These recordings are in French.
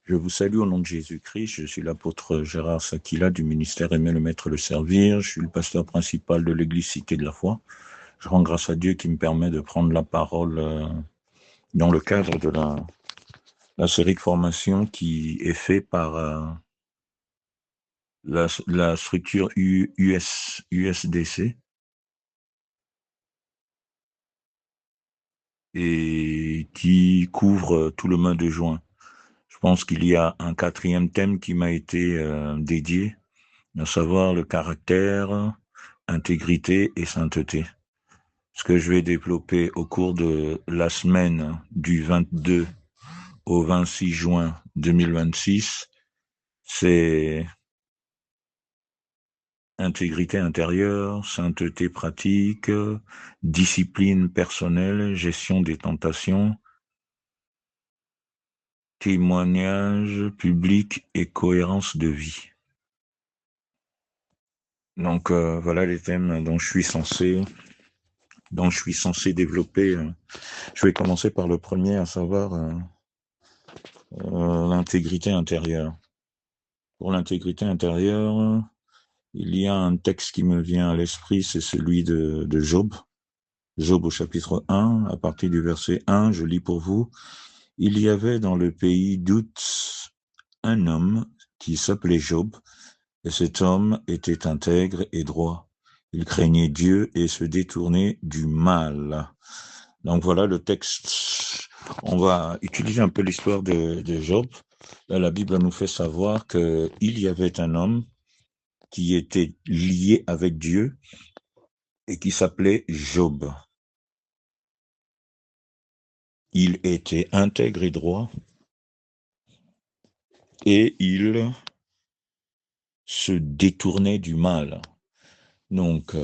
Je vous salue au nom de Jésus-Christ. Je suis l'apôtre Gérard Sakila du ministère Aimer le Maître le Servir. Je suis le pasteur principal de l'église Cité de la Foi. Je rends grâce à Dieu qui me permet de prendre la parole dans le cadre de la série de formation qui est faite par la structure USDC et qui couvre tout le mois de juin. Je pense qu'il y a un quatrième thème qui m'a été dédié, à savoir le caractère, intégrité et sainteté. Ce que je vais développer au cours de la semaine du 22 au 26 juin 2026, c'est intégrité intérieure, sainteté pratique, discipline personnelle, gestion des tentations, témoignage public et cohérence de vie. Donc voilà les thèmes dont je suis censé développer. Je vais commencer par le premier, à savoir l'intégrité intérieure. Pour l'intégrité intérieure, il y a un texte qui me vient à l'esprit, c'est celui de Job. Job au chapitre 1, à partir du verset 1, je lis pour vous. Il y avait dans le pays d'Ouz un homme qui s'appelait Job, et cet homme était intègre et droit. Il craignait Dieu et se détournait du mal. Donc voilà le texte. On va utiliser un peu l'histoire de Job. Là, la Bible nous fait savoir qu'il y avait un homme qui était lié avec Dieu et qui s'appelait Job. Il était intègre et droit et il se détournait du mal. Donc,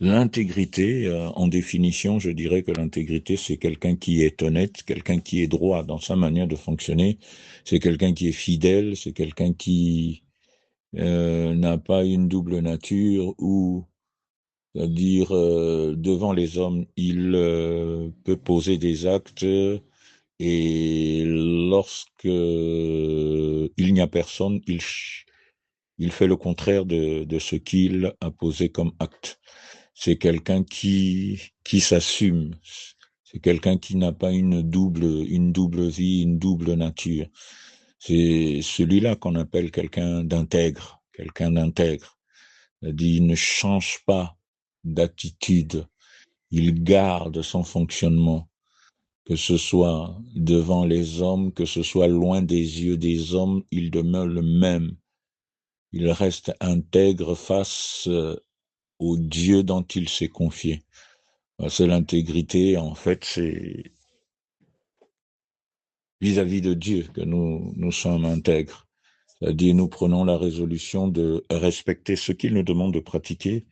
l'intégrité, en définition, je dirais que l'intégrité, c'est quelqu'un qui est honnête, quelqu'un qui est droit dans sa manière de fonctionner, c'est quelqu'un qui est fidèle, c'est quelqu'un qui n'a pas une double nature ou, c'est-à-dire, devant les hommes, il peut poser des actes et lorsque il n'y a personne, il fait le contraire de ce qu'il a posé comme acte. C'est quelqu'un qui s'assume. C'est quelqu'un qui n'a pas une double vie, une double nature. C'est celui-là qu'on appelle quelqu'un d'intègre, quelqu'un d'intègre. C'est-à-dire, il ne change pas d'attitude. Il garde son fonctionnement, que ce soit devant les hommes, que ce soit loin des yeux des hommes, il demeure le même. Il reste intègre face au Dieu dont il s'est confié. C'est l'intégrité, en fait, c'est vis-à-vis de Dieu que nous sommes intègres. C'est-à-dire, nous prenons la résolution de respecter ce qu'il nous demande de pratiquer,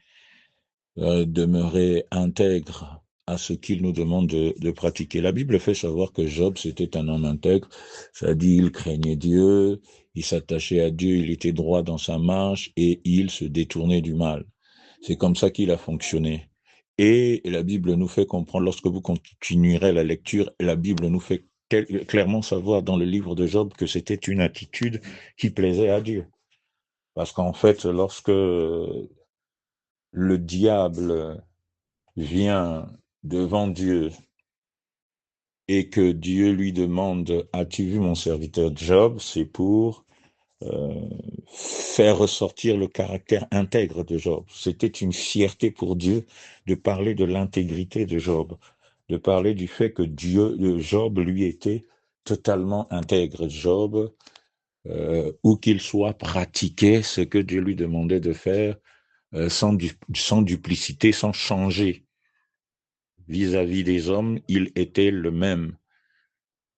demeurer intègre à ce qu'il nous demande de pratiquer. La Bible fait savoir que Job, c'était un homme intègre, c'est-à-dire, il craignait Dieu, il s'attachait à Dieu, il était droit dans sa marche et il se détournait du mal. C'est comme ça qu'il a fonctionné. Et la Bible nous fait comprendre, lorsque vous continuerez la lecture, la Bible nous fait clairement savoir dans le livre de Job que c'était une attitude qui plaisait à Dieu. Parce qu'en fait, lorsque le diable vient devant Dieu et que Dieu lui demande « As-tu vu mon serviteur Job ?» c'est pour faire ressortir le caractère intègre de Job. C'était une fierté pour Dieu de parler de l'intégrité de Job, de parler du fait que Job, lui, était totalement intègre. Job, où qu'il soit, pratiquait ce que Dieu lui demandait de faire sans duplicité, sans changer. Vis-à-vis des hommes, il était le même.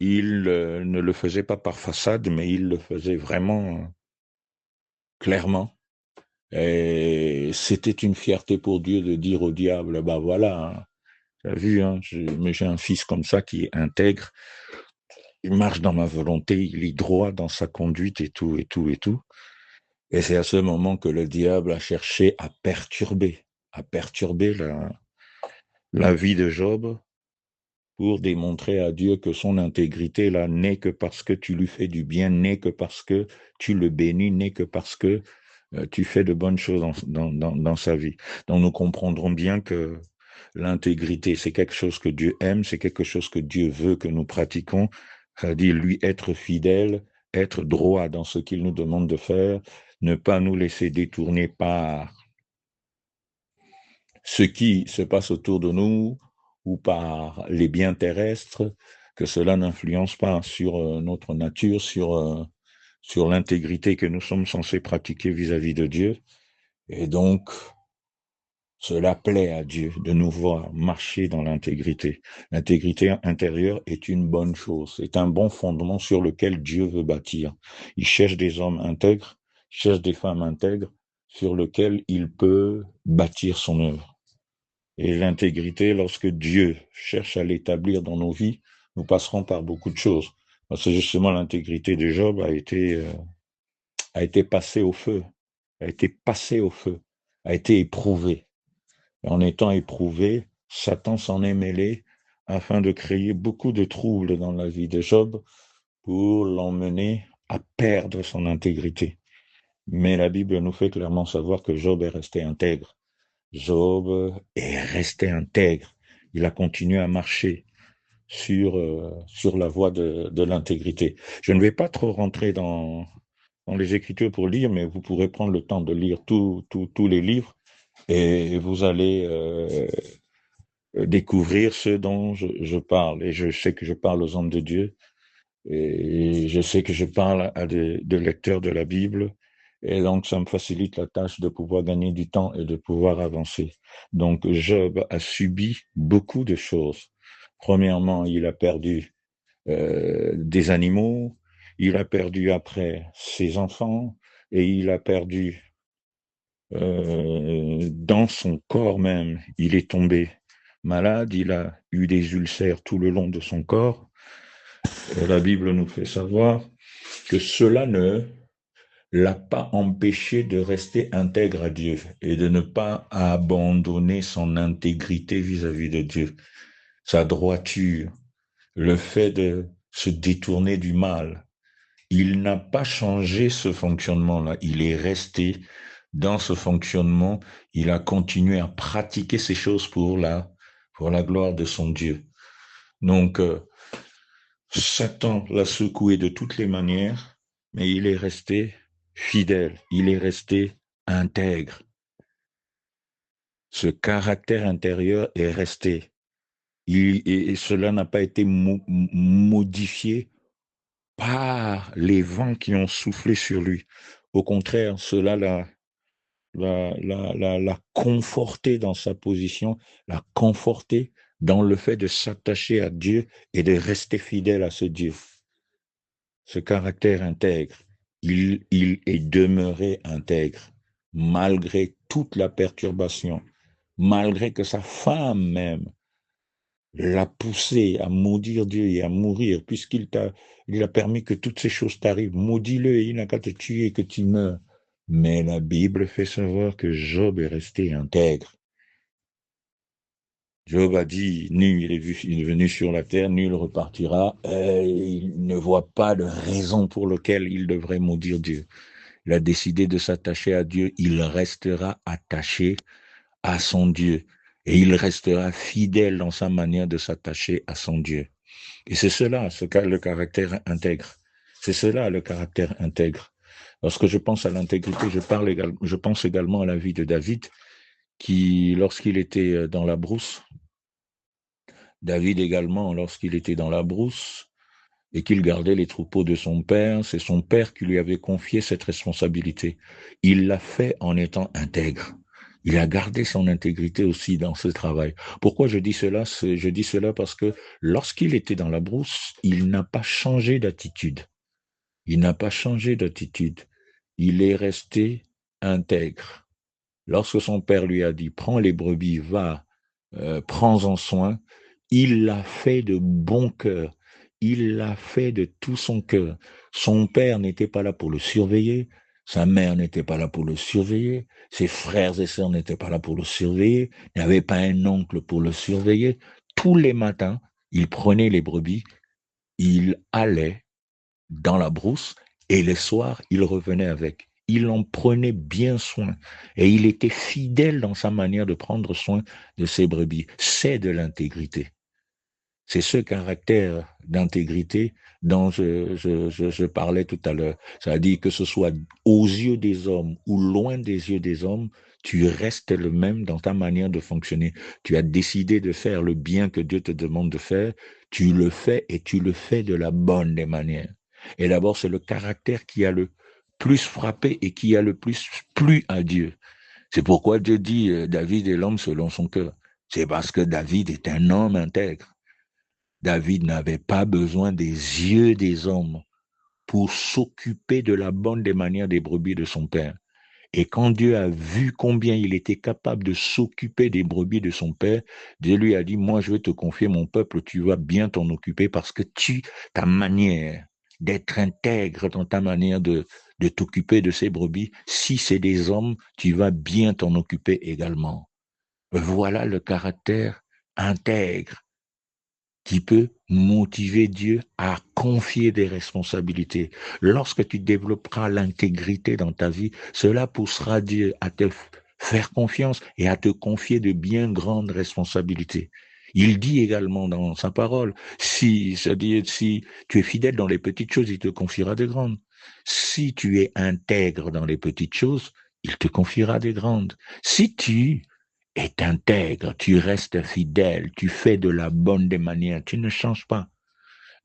Il ne le faisait pas par façade, mais il le faisait vraiment clairement. Et c'était une fierté pour Dieu de dire au diable, bah voilà, hein, tu as vu, hein, j'ai un fils comme ça qui est intègre, il marche dans ma volonté, il est droit dans sa conduite et tout, et tout, et tout. Et c'est à ce moment que le diable a cherché à perturber la vie de Job pour démontrer à Dieu que son intégrité là n'est que parce que tu lui fais du bien, n'est que parce que tu le bénis, n'est que parce que tu fais de bonnes choses dans sa vie. Donc nous comprendrons bien que l'intégrité, c'est quelque chose que Dieu aime, c'est quelque chose que Dieu veut que nous pratiquons, c'est-à-dire lui être fidèle, être droit dans ce qu'il nous demande de faire, ne pas nous laisser détourner par ce qui se passe autour de nous ou par les biens terrestres, que cela n'influence pas sur notre nature, sur l'intégrité que nous sommes censés pratiquer vis-à-vis de Dieu. Et donc, cela plaît à Dieu de nous voir marcher dans l'intégrité. L'intégrité intérieure est une bonne chose, c'est un bon fondement sur lequel Dieu veut bâtir. Il cherche des hommes intègres, il cherche des femmes intègres sur lesquelles il peut bâtir son œuvre. Et l'intégrité, lorsque Dieu cherche à l'établir dans nos vies, nous passerons par beaucoup de choses. Parce que justement, l'intégrité de Job a été passée au feu, a été passée au feu, a été éprouvée. Et en étant éprouvé, Satan s'en est mêlé afin de créer beaucoup de troubles dans la vie de Job pour l'emmener à perdre son intégrité. Mais la Bible nous fait clairement savoir que Job est resté intègre. Job est resté intègre. Il a continué à marcher sur la voie de l'intégrité. Je ne vais pas trop rentrer dans les Écritures pour lire, mais vous pourrez prendre le temps de lire tous les livres et vous allez découvrir ce dont je parle. Et je sais que je parle aux hommes de Dieu et je sais que je parle à des lecteurs de la Bible. Et donc, ça me facilite la tâche de pouvoir gagner du temps et de pouvoir avancer. Donc, Job a subi beaucoup de choses. Premièrement, il a perdu des animaux, il a perdu après ses enfants, et il a perdu dans son corps même. Il est tombé malade, il a eu des ulcères tout le long de son corps. Et la Bible nous fait savoir que cela ne l'a pas empêché de rester intègre à Dieu et de ne pas abandonner son intégrité vis-à-vis de Dieu, sa droiture, le fait de se détourner du mal. Il n'a pas changé ce fonctionnement-là, il est resté dans ce fonctionnement, il a continué à pratiquer ces choses pour la gloire de son Dieu. Donc, Satan l'a secoué de toutes les manières, mais il est resté fidèle, il est resté intègre. Ce caractère intérieur est resté. Et cela n'a pas été modifié par les vents qui ont soufflé sur lui. Au contraire, cela l'a conforté dans sa position, l'a conforté dans le fait de s'attacher à Dieu et de rester fidèle à ce Dieu. Ce caractère intègre, il est demeuré intègre, malgré toute la perturbation, malgré que sa femme même l'a poussé à maudire Dieu et à mourir, il a permis que toutes ces choses t'arrivent. Maudis-le, il n'a qu'à te tuer, que tu meurs. Mais la Bible fait savoir que Job est resté intègre. Job a dit, nul il est venu sur la terre, nul repartira. Il ne voit pas de raison pour laquelle il devrait maudire Dieu. Il a décidé de s'attacher à Dieu. Il restera attaché à son Dieu. Et il restera fidèle dans sa manière de s'attacher à son Dieu. Et c'est cela, le caractère intègre. C'est cela, le caractère intègre. Lorsque je pense à l'intégrité, je pense également à la vie de David, qui, lorsqu'il était dans la brousse, David également, lorsqu'il était dans la brousse et qu'il gardait les troupeaux de son père, c'est son père qui lui avait confié cette responsabilité. Il l'a fait en étant intègre. Il a gardé son intégrité aussi dans ce travail. Pourquoi je dis cela? Je dis cela parce que lorsqu'il était dans la brousse, il n'a pas changé d'attitude. Il n'a pas changé d'attitude. Il est resté intègre. Lorsque son père lui a dit, prends les brebis, va, prends-en soin, il l'a fait de bon cœur. Il l'a fait de tout son cœur. Son père n'était pas là pour le surveiller. Sa mère n'était pas là pour le surveiller. Ses frères et sœurs n'étaient pas là pour le surveiller. Il n'y avait pas un oncle pour le surveiller. Tous les matins, il prenait les brebis, il allait dans la brousse et les soirs, il revenait avec. Il en prenait bien soin et il était fidèle dans sa manière de prendre soin de ses brebis. C'est de l'intégrité. C'est ce caractère d'intégrité dont je parlais tout à l'heure. C'est-à-dire que ce soit aux yeux des hommes ou loin des yeux des hommes, tu restes le même dans ta manière de fonctionner. Tu as décidé de faire le bien que Dieu te demande de faire, tu le fais et tu le fais de la bonne des manières. Et d'abord, c'est le caractère qui a le plus frappé et qui a le plus plu à Dieu. C'est pourquoi Dieu dit David est l'homme selon son cœur. C'est parce que David est un homme intègre. David n'avait pas besoin des yeux des hommes pour s'occuper de la bonne des manières des brebis de son père. Et quand Dieu a vu combien il était capable de s'occuper des brebis de son père, Dieu lui a dit, moi je vais te confier mon peuple, tu vas bien t'en occuper parce que ta manière d'être intègre dans ta manière de t'occuper de ces brebis, si c'est des hommes, tu vas bien t'en occuper également. Voilà le caractère intègre qui peut motiver Dieu à confier des responsabilités. Lorsque tu développeras l'intégrité dans ta vie, cela poussera Dieu à te faire confiance et à te confier de bien grandes responsabilités. Il dit également dans sa parole, c'est-à-dire, si tu es fidèle dans les petites choses, il te confiera des grandes. Si tu es intègre dans les petites choses, il te confiera des grandes. Si tu est intègre, tu restes fidèle, tu fais de la bonne des manières, tu ne changes pas.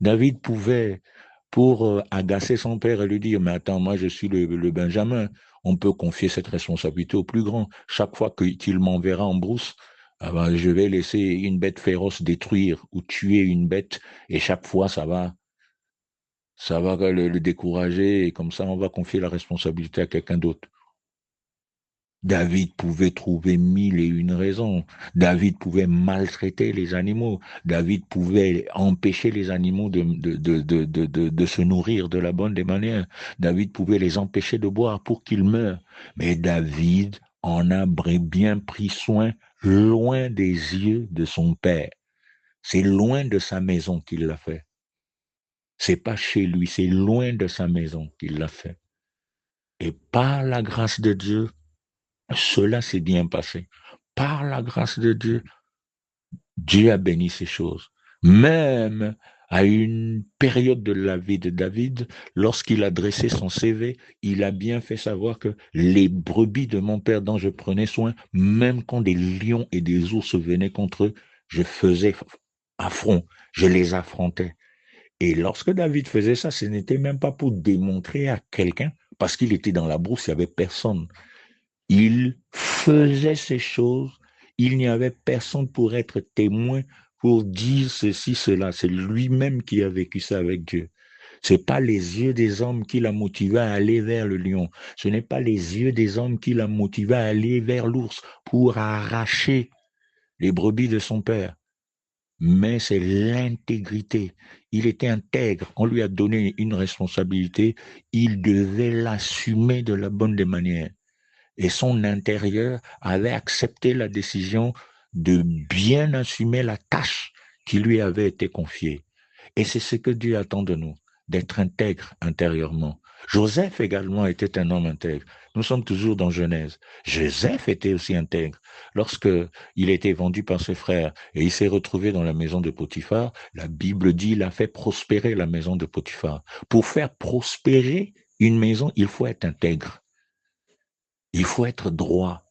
David pouvait, pour agacer son père et lui dire, mais attends, moi je suis le Benjamin, on peut confier cette responsabilité au plus grand. Chaque fois qu'il m'enverra en brousse, ah ben, je vais laisser une bête féroce détruire ou tuer une bête, et chaque fois ça va le décourager, et comme ça on va confier la responsabilité à quelqu'un d'autre. David pouvait trouver mille et une raisons. David pouvait maltraiter les animaux. David pouvait empêcher les animaux de se nourrir de la bonne des manières. David pouvait les empêcher de boire pour qu'ils meurent. Mais David en a bien pris soin loin des yeux de son père. C'est loin de sa maison qu'il l'a fait. C'est pas chez lui, c'est loin de sa maison qu'il l'a fait. Et par la grâce de Dieu, cela s'est bien passé. Par la grâce de Dieu, Dieu a béni ces choses. Même à une période de la vie de David, lorsqu'il a dressé son CV, il a bien fait savoir que les brebis de mon père dont je prenais soin, même quand des lions et des ours venaient contre eux, je faisais affront, je les affrontais. Et lorsque David faisait ça, ce n'était même pas pour démontrer à quelqu'un, parce qu'il était dans la brousse, il n'y avait personne. Il faisait ces choses, il n'y avait personne pour être témoin, pour dire ceci, cela. C'est lui-même qui a vécu ça avec Dieu. Ce n'est pas les yeux des hommes qui l'a motivé à aller vers le lion. Ce n'est pas les yeux des hommes qui l'a motivé à aller vers l'ours pour arracher les brebis de son père. Mais c'est l'intégrité. Il était intègre. On lui a donné une responsabilité. Il devait l'assumer de la bonne des manières. Et son intérieur avait accepté la décision de bien assumer la tâche qui lui avait été confiée. Et c'est ce que Dieu attend de nous, d'être intègre intérieurement. Joseph également était un homme intègre. Nous sommes toujours dans Genèse. Joseph était aussi intègre. Lorsque il a été vendu par ses frères et il s'est retrouvé dans la maison de Potiphar, la Bible dit il a fait prospérer la maison de Potiphar. Pour faire prospérer une maison, il faut être intègre. Il faut être droit,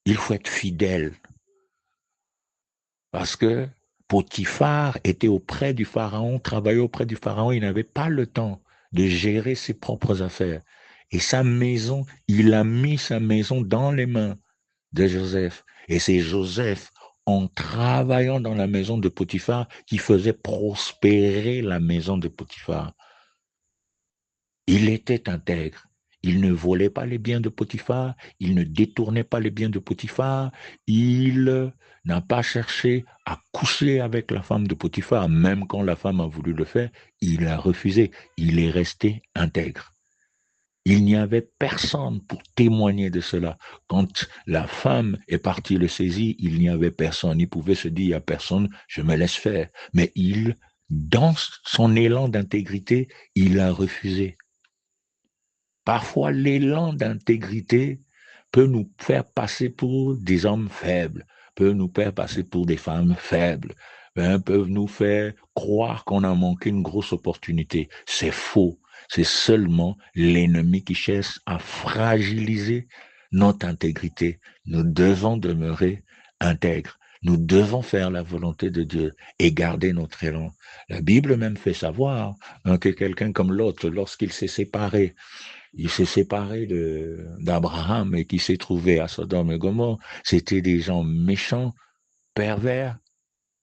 il faut être fidèle, parce que Potiphar était auprès du Pharaon, travaillait auprès du Pharaon, il n'avait pas le temps de gérer ses propres affaires. Et sa maison, il a mis sa maison dans les mains de Joseph. Et c'est Joseph, en travaillant dans la maison de Potiphar, qui faisait prospérer la maison de Potiphar. Il était intègre. Il ne volait pas les biens de Potiphar, il ne détournait pas les biens de Potiphar, il n'a pas cherché à coucher avec la femme de Potiphar, même quand la femme a voulu le faire, il a refusé, il est resté intègre. Il n'y avait personne pour témoigner de cela. Quand la femme est partie le saisir, il n'y avait personne. Il pouvait se dire, il n'y a personne, je me laisse faire. Mais dans son élan d'intégrité, il a refusé. Parfois, l'élan d'intégrité peut nous faire passer pour des hommes faibles, peut nous faire passer pour des femmes faibles, peuvent nous faire croire qu'on a manqué une grosse opportunité. C'est faux. C'est seulement l'ennemi qui cherche à fragiliser notre intégrité. Nous devons demeurer intègres. Nous devons faire la volonté de Dieu et garder notre élan. La Bible même fait savoir que quelqu'un comme Lot, lorsqu'il s'est séparé, d'Abraham et qui s'est trouvé à Sodome et Gomorrhe. C'était des gens méchants, pervers,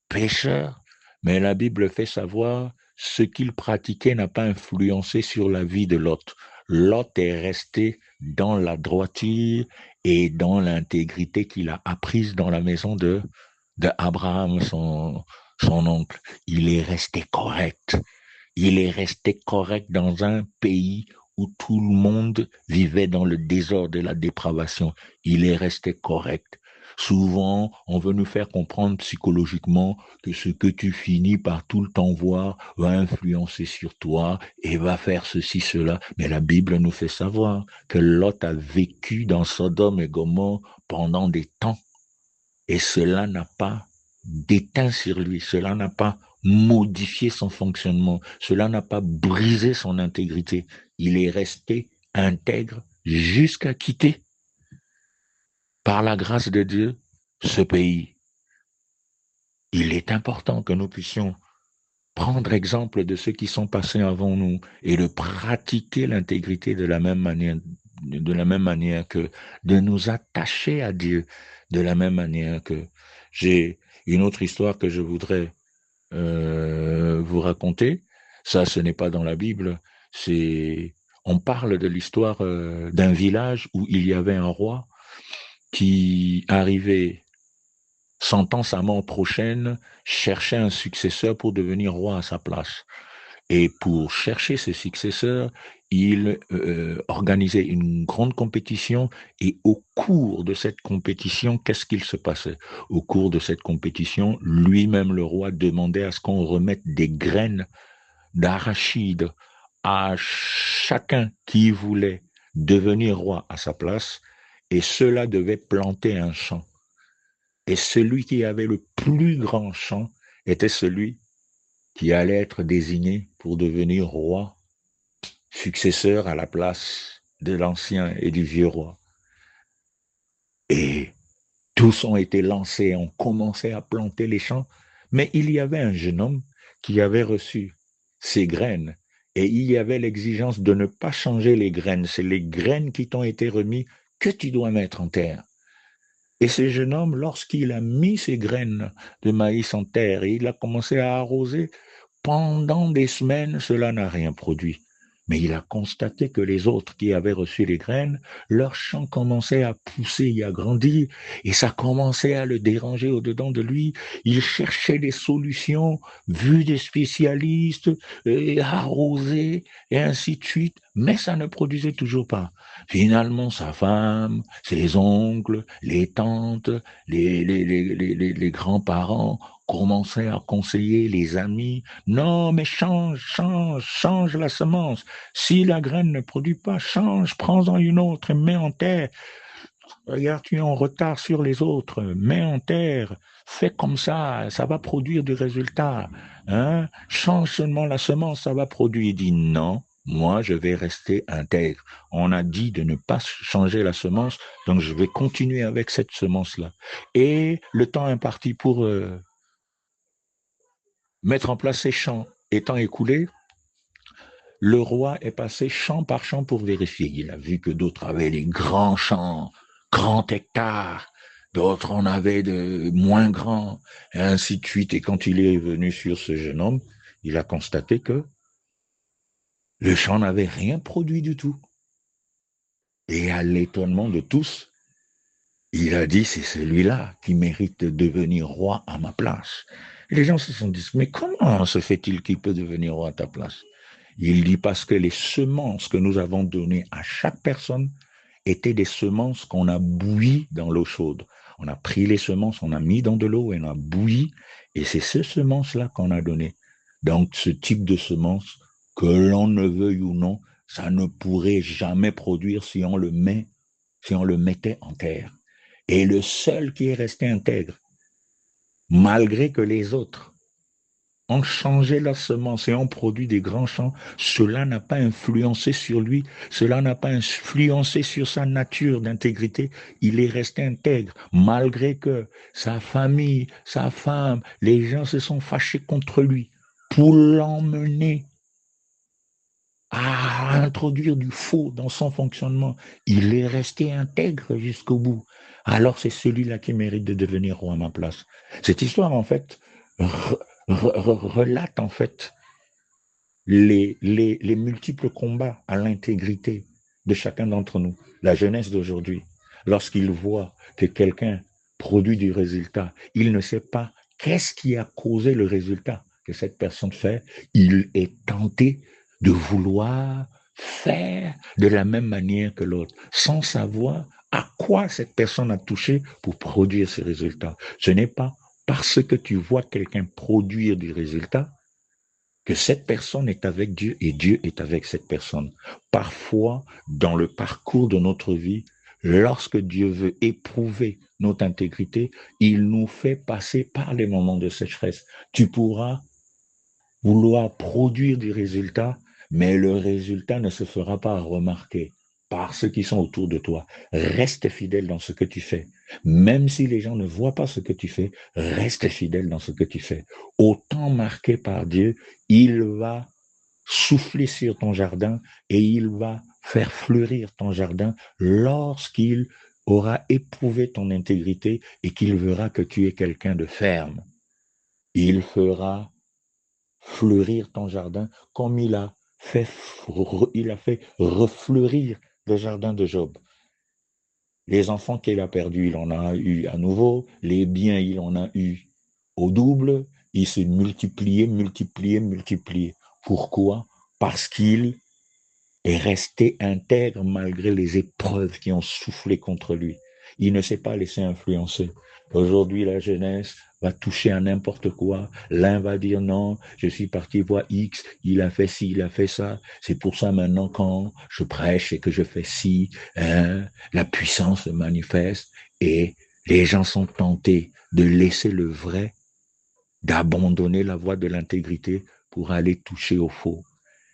pécheurs. Mais la Bible fait savoir ce qu'ils pratiquaient n'a pas influencé sur la vie de Lot. Lot est resté dans la droiture et dans l'intégrité qu'il a apprise dans la maison de Abraham, son oncle. Il est resté correct. Il est resté correct dans un pays où tout le monde vivait dans le désordre et la dépravation. Il est resté correct. Souvent, on veut nous faire comprendre psychologiquement que ce que tu finis par tout le temps voir va influencer sur toi et va faire ceci, cela. Mais la Bible nous fait savoir que Lot a vécu dans Sodome et Gomorrhe pendant des temps et cela n'a pas déteint sur lui, cela n'a pas modifié son fonctionnement, cela n'a pas brisé son intégrité. Il est resté intègre jusqu'à quitter, par la grâce de Dieu, ce pays. Il est important que nous puissions prendre exemple de ceux qui sont passés avant nous et de pratiquer l'intégrité de la même manière que de nous attacher à Dieu, de la même manière que j'ai une autre histoire que je voudrais vous raconter. Ça, ce n'est pas dans la Bible. On parle de l'histoire d'un village où il y avait un roi qui arrivait, sentant sa mort prochaine, cherchait un successeur pour devenir roi à sa place. Et pour chercher ce successeur, il organisait une grande compétition et au cours de cette compétition, qu'est-ce qu'il se passait? Au cours de cette compétition, lui-même le roi demandait à ce qu'on remette des graines d'arachide à chacun qui voulait devenir roi à sa place et cela devait planter un champ. Et celui qui avait le plus grand champ était celui qui allait être désigné pour devenir roi, successeur à la place de l'ancien et du vieux roi. Et tous ont été lancés, ont commencé à planter les champs, mais il y avait un jeune homme qui avait reçu ces graines et il y avait l'exigence de ne pas changer les graines. C'est les graines qui t'ont été remises que tu dois mettre en terre. Et ce jeune homme, lorsqu'il a mis ses graines de maïs en terre et il a commencé à arroser, pendant des semaines, cela n'a rien produit. Mais il a constaté que les autres qui avaient reçu les graines, leur champ commençait à pousser et à grandir, et ça commençait à le déranger au-dedans de lui. Il cherchait des solutions, vu des spécialistes, et arrosé, et ainsi de suite, mais ça ne produisait toujours pas. Finalement, sa femme, ses oncles, les tantes, les grands-parents commençaient à conseiller les amis. Non, mais change la semence. Si la graine ne produit pas, change, prends-en une autre et mets en terre. Regarde, tu es en retard sur les autres, mets en terre. Fais comme ça va produire du résultat. Hein? Change seulement la semence, ça va produire. Il dit non. Moi, je vais rester intègre. On a dit de ne pas changer la semence, donc je vais continuer avec cette semence-là. Et le temps imparti pour mettre en place ces champs étant écoulé, le roi est passé champ par champ pour vérifier. Il a vu que d'autres avaient des grands champs, grands hectares, d'autres en avaient de moins grands, et ainsi de suite. Et quand il est venu sur ce jeune homme, il a constaté que le champ n'avait rien produit du tout. Et à l'étonnement de tous, il a dit, c'est celui-là qui mérite de devenir roi à ma place. Et les gens se sont dit, mais comment se fait-il qu'il peut devenir roi à ta place? Il dit parce que les semences que nous avons données à chaque personne étaient des semences qu'on a bouillies dans l'eau chaude. On a pris les semences, on a mis dans de l'eau et on a bouilli, et c'est ces semences-là qu'on a données. Donc, ce type de semences, que l'on ne veuille ou non, ça ne pourrait jamais produire si on le mettait en terre. Et le seul qui est resté intègre, malgré que les autres ont changé la semence et ont produit des grands champs, cela n'a pas influencé sur lui, cela n'a pas influencé sur sa nature d'intégrité. Il est resté intègre, malgré que sa famille, sa femme, les gens se sont fâchés contre lui pour l'emmener à introduire du faux dans son fonctionnement. Il est resté intègre jusqu'au bout. Alors c'est celui-là qui mérite de devenir roi à ma place. Cette histoire, en fait, relate en fait les multiples combats à l'intégrité de chacun d'entre nous. La jeunesse d'aujourd'hui, lorsqu'il voit que quelqu'un produit du résultat, il ne sait pas qu'est-ce qui a causé le résultat que cette personne fait. Il est tenté de vouloir faire de la même manière que l'autre, sans savoir à quoi cette personne a touché pour produire ces résultats. Ce n'est pas parce que tu vois quelqu'un produire du résultat que cette personne est avec Dieu et Dieu est avec cette personne. Parfois, dans le parcours de notre vie, lorsque Dieu veut éprouver notre intégrité, il nous fait passer par les moments de sécheresse. Tu pourras vouloir produire du résultat, mais le résultat ne se fera pas remarquer par ceux qui sont autour de toi. Reste fidèle dans ce que tu fais. Même si les gens ne voient pas ce que tu fais, reste fidèle dans ce que tu fais. Autant marqué par Dieu, il va souffler sur ton jardin et il va faire fleurir ton jardin lorsqu'il aura éprouvé ton intégrité et qu'il verra que tu es quelqu'un de ferme. Il fera fleurir ton jardin comme il a fait refleurir le jardin de Job. Les enfants qu'il a perdus, il en a eu à nouveau. Les biens, il en a eu au double. Il s'est multiplié, multiplié, multiplié. Pourquoi? Parce qu'il est resté intègre malgré les épreuves qui ont soufflé contre lui. Il ne s'est pas laissé influencer. Aujourd'hui, la jeunesse va toucher à n'importe quoi. L'un va dire non, je suis parti voir X, il a fait ci, il a fait ça. C'est pour ça maintenant quand je prêche et que je fais ci, la puissance se manifeste et les gens sont tentés de laisser le vrai, d'abandonner la voie de l'intégrité pour aller toucher au faux.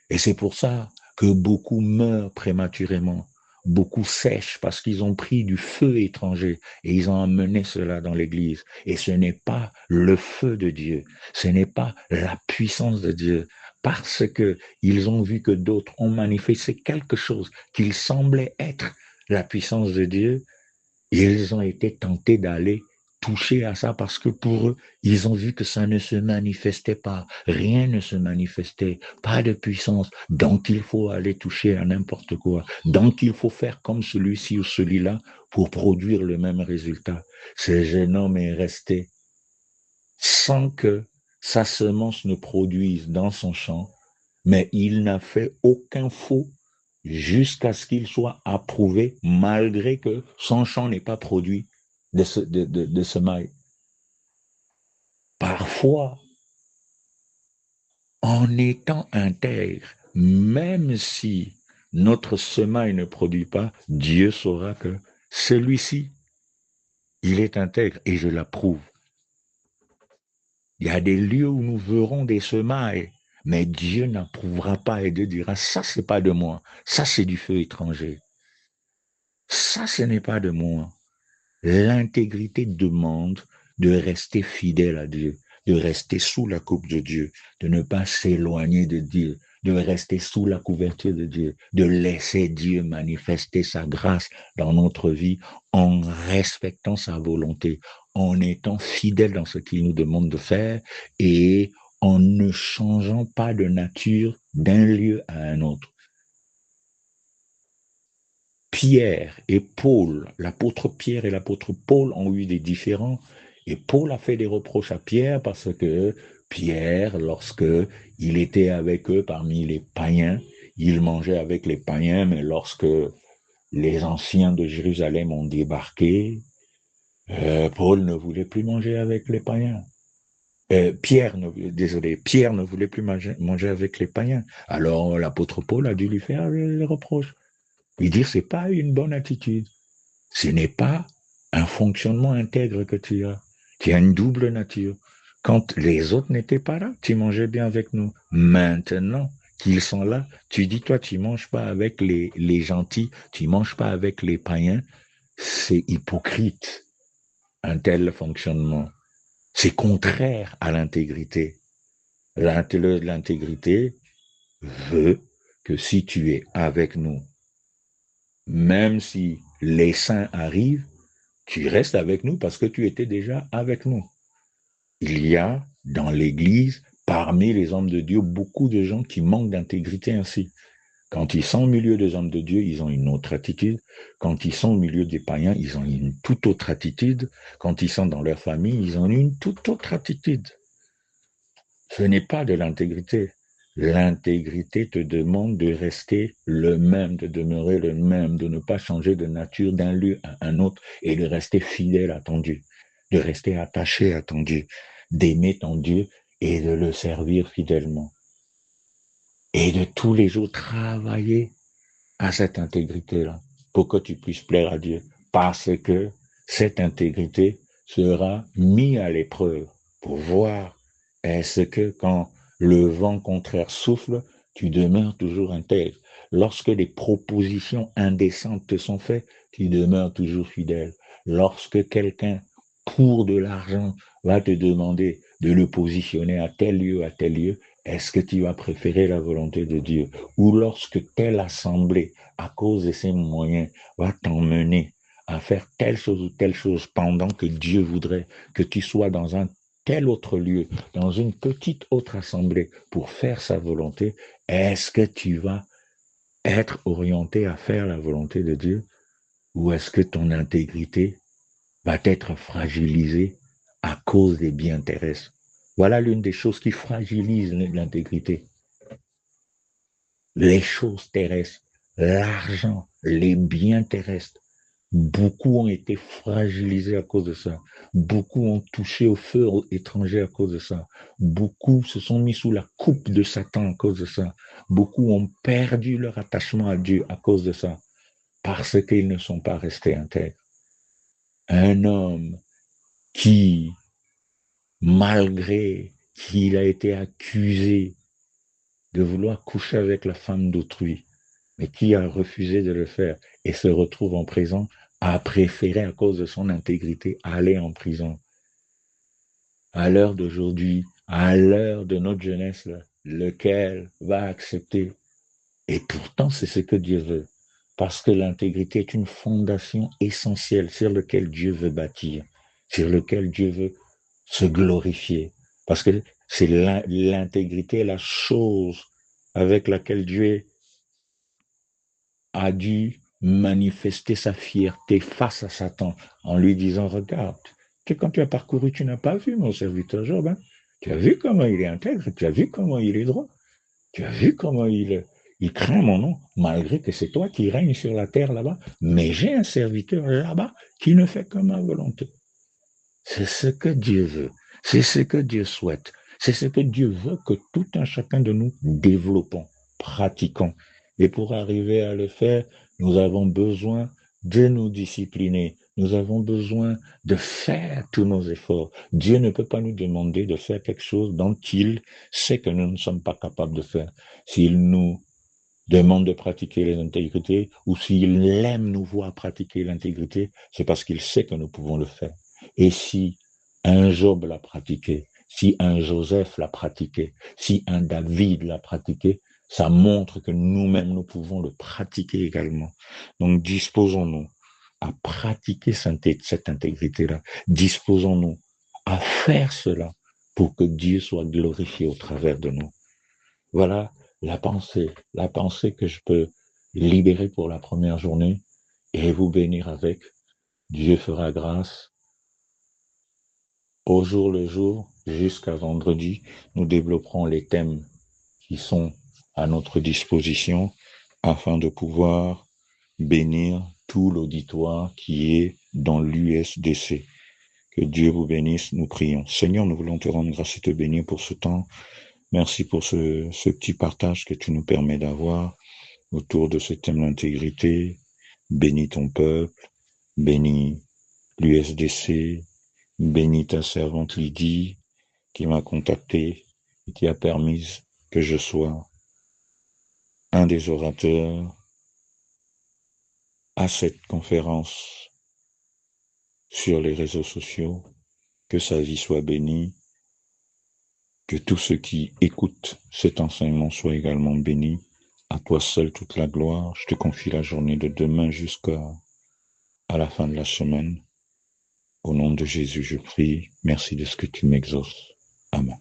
Et c'est pour ça que beaucoup meurent prématurément, beaucoup sèchent parce qu'ils ont pris du feu étranger et ils ont amené cela dans l'Église. Et ce n'est pas le feu de Dieu, ce n'est pas la puissance de Dieu, parce que ils ont vu que d'autres ont manifesté quelque chose qu'il semblait être la puissance de Dieu. Ils ont été tentés d'aller toucher à ça parce que pour eux, ils ont vu que ça ne se manifestait pas. Rien ne se manifestait, pas de puissance. Donc il faut aller toucher à n'importe quoi. Donc il faut faire comme celui-ci ou celui-là pour produire le même résultat. Ce jeune homme est resté sans que sa semence ne produise dans son champ, mais il n'a fait aucun faux jusqu'à ce qu'il soit approuvé, malgré que son champ n'ait pas produit de semailles. Parfois, en étant intègre, même si notre semaille ne produit pas, Dieu saura que celui-ci, il est intègre et je l'approuve. Il y a des lieux où nous verrons des semailles, mais Dieu n'approuvera pas et Dieu dira, ça c'est pas de moi, ça c'est du feu étranger. Ça, ce n'est pas de moi. L'intégrité demande de rester fidèle à Dieu, de rester sous la coupe de Dieu, de ne pas s'éloigner de Dieu, de rester sous la couverture de Dieu, de laisser Dieu manifester sa grâce dans notre vie en respectant sa volonté, en étant fidèle dans ce qu'il nous demande de faire et en ne changeant pas de nature d'un lieu à un autre. Pierre et Paul, l'apôtre Pierre et l'apôtre Paul ont eu des différends et Paul a fait des reproches à Pierre parce que Pierre, lorsque il était avec eux parmi les païens, il mangeait avec les païens, mais lorsque les anciens de Jérusalem ont débarqué, Paul ne voulait plus manger avec les païens. Pierre ne voulait plus manger avec les païens. Alors l'apôtre Paul a dû lui faire les reproches. Lui dire, c'est pas une bonne attitude. Ce n'est pas un fonctionnement intègre que tu as. Tu as une double nature. Quand les autres n'étaient pas là, tu mangeais bien avec nous. Maintenant qu'ils sont là, tu dis, toi, tu manges pas avec les gentils, tu manges pas avec les païens. C'est hypocrite, un tel fonctionnement. C'est contraire à l'intégrité. L'intégrité veut que si tu es avec nous, même si les saints arrivent, tu restes avec nous parce que tu étais déjà avec nous. Il y a dans l'Église, parmi les hommes de Dieu, beaucoup de gens qui manquent d'intégrité ainsi. Quand ils sont au milieu des hommes de Dieu, ils ont une autre attitude. Quand ils sont au milieu des païens, ils ont une toute autre attitude. Quand ils sont dans leur famille, ils ont une toute autre attitude. Ce n'est pas de l'intégrité. L'intégrité te demande de rester le même, de demeurer le même, de ne pas changer de nature d'un lieu à un autre et de rester fidèle à ton Dieu, de rester attaché à ton Dieu, d'aimer ton Dieu et de le servir fidèlement. Et de tous les jours travailler à cette intégrité-là pour que tu puisses plaire à Dieu. Parce que cette intégrité sera mise à l'épreuve pour voir est-ce que quand le vent contraire souffle, tu demeures toujours intègre. Lorsque des propositions indécentes te sont faites, tu demeures toujours fidèle. Lorsque quelqu'un, pour de l'argent, va te demander de le positionner à tel lieu, est-ce que tu vas préférer la volonté de Dieu? Ou lorsque telle assemblée, à cause de ses moyens, va t'emmener à faire telle chose ou telle chose pendant que Dieu voudrait que tu sois dans un tel autre lieu, dans une petite autre assemblée pour faire sa volonté, est-ce que tu vas être orienté à faire la volonté de Dieu ou est-ce que ton intégrité va être fragilisée à cause des biens terrestres? Voilà l'une des choses qui fragilise l'intégrité. Les choses terrestres, l'argent, les biens terrestres. Beaucoup ont été fragilisés à cause de ça. Beaucoup ont touché au feu étranger à cause de ça. Beaucoup se sont mis sous la coupe de Satan à cause de ça. Beaucoup ont perdu leur attachement à Dieu à cause de ça, parce qu'ils ne sont pas restés intègres. Un homme qui, malgré qu'il a été accusé de vouloir coucher avec la femme d'autrui, mais qui a refusé de le faire et se retrouve en prison, a préféré, à cause de son intégrité, aller en prison. À l'heure d'aujourd'hui, à l'heure de notre jeunesse, là, lequel va accepter? Et pourtant, c'est ce que Dieu veut. Parce que l'intégrité est une fondation essentielle sur laquelle Dieu veut bâtir, sur laquelle Dieu veut se glorifier. Parce que c'est l'intégrité, la chose avec laquelle Dieu a dû manifester sa fierté face à Satan en lui disant, regarde, que quand tu as parcouru, tu n'as pas vu mon serviteur Job. Hein? Tu as vu comment il est intègre, tu as vu comment il est droit, tu as vu comment il craint mon nom, malgré que c'est toi qui règnes sur la terre là-bas. Mais j'ai un serviteur là-bas qui ne fait que ma volonté. C'est ce que Dieu veut. C'est ce que Dieu souhaite. C'est ce que Dieu veut que tout un chacun de nous développons, pratiquons. Et pour arriver à le faire, nous avons besoin de nous discipliner. Nous avons besoin de faire tous nos efforts. Dieu ne peut pas nous demander de faire quelque chose dont il sait que nous ne sommes pas capables de faire. S'il nous demande de pratiquer les intégrités ou s'il aime nous voir pratiquer l'intégrité, c'est parce qu'il sait que nous pouvons le faire. Et si un Job l'a pratiqué, si un Joseph l'a pratiqué, si un David l'a pratiqué, ça montre que nous-mêmes, nous pouvons le pratiquer également. Donc, disposons-nous à pratiquer cette intégrité-là. Disposons-nous à faire cela pour que Dieu soit glorifié au travers de nous. Voilà la pensée que je peux libérer pour la première journée et vous bénir avec. Dieu fera grâce au jour le jour. jusqu'à vendredi, nous développerons les thèmes qui sont à notre disposition afin de pouvoir bénir tout l'auditoire qui est dans l'USDC. Que Dieu vous bénisse, nous prions. Seigneur, nous voulons te rendre grâce et te bénir pour ce temps. Merci pour ce petit partage que tu nous permets d'avoir autour de ce thème d'intégrité. Bénis ton peuple, bénis l'USDC, bénis ta servante Lydie qui m'a contacté et qui a permis que je sois un des orateurs à cette conférence sur les réseaux sociaux. Que sa vie soit bénie, que tous ceux qui écoutent cet enseignement soient également bénis. À toi seul toute la gloire. Je te confie la journée de demain jusqu'à la fin de la semaine. Au nom de Jésus, je prie. Merci de ce que tu m'exauces. Amen.